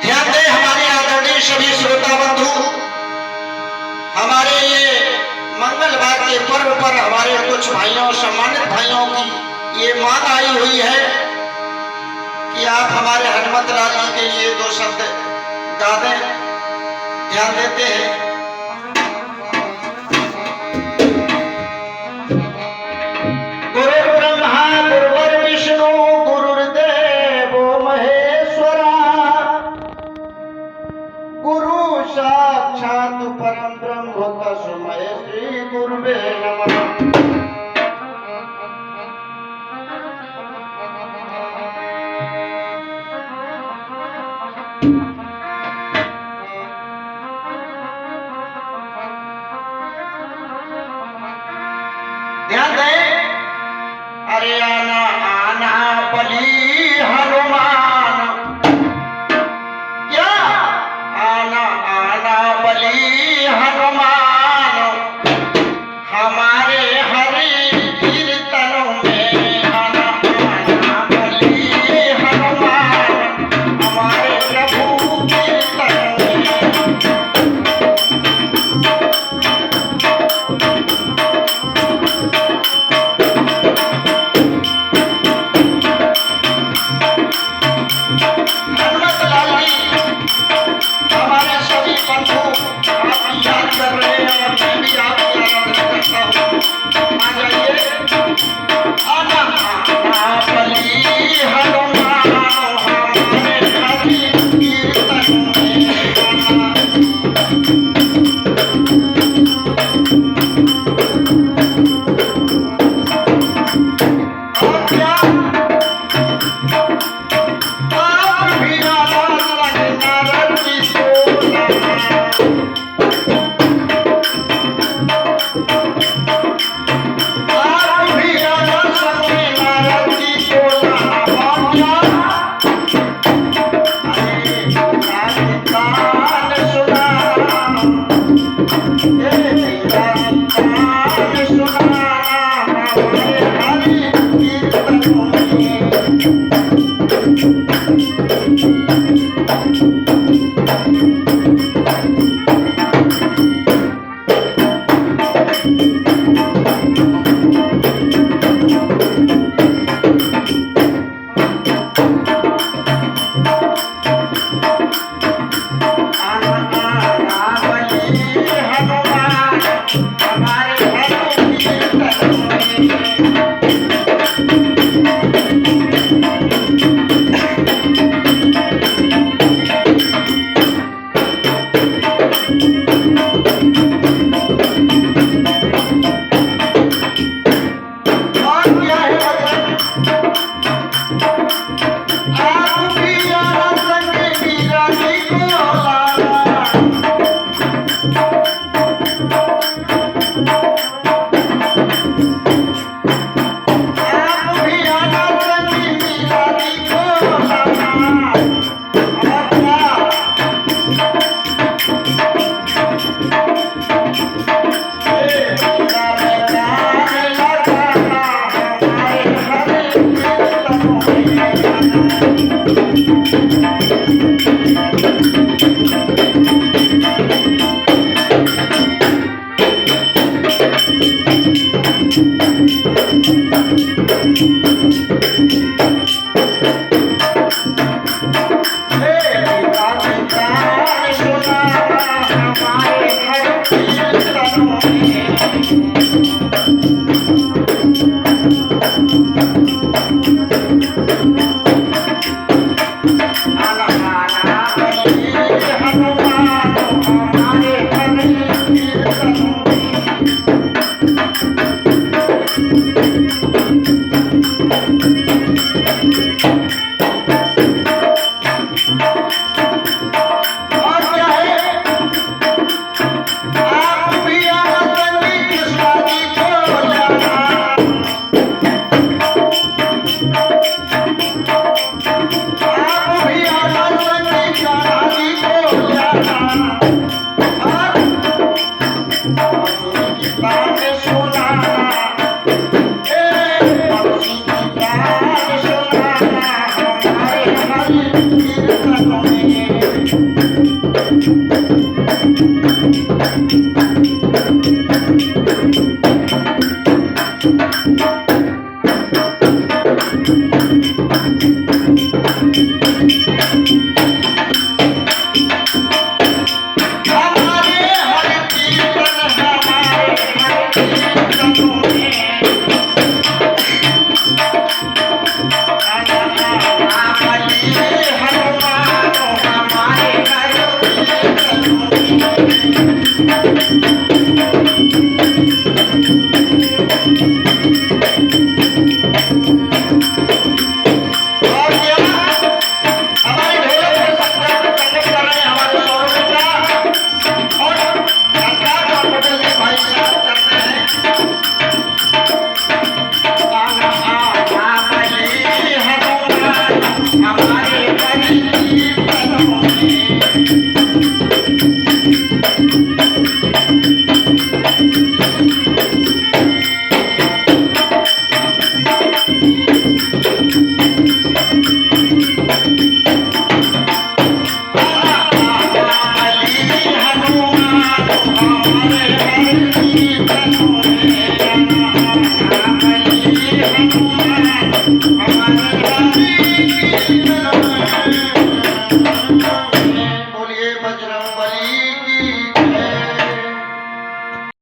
ध्यान दें हमारे आदरणीय सभी श्रोता बंधु, हमारे ये मंगलवार के पर्व पर हमारे कुछ भाइयों, सम्मानित भाइयों की ये मांग आई हुई है कि आप हमारे हनुमत लाल जी के लिए दो शब्द गा दें। ध्यान देते हैं। साक्षात परम ब्रह्म तस्मै श्री गुरुवे नमः। ध्यान दें, अरे आना आना बली हनुमान, क्या आना आना बली हनुमान, हमारे हरि कीर्तनों में आना आना बली हनुमान, हमारे प्रभु कीर्तन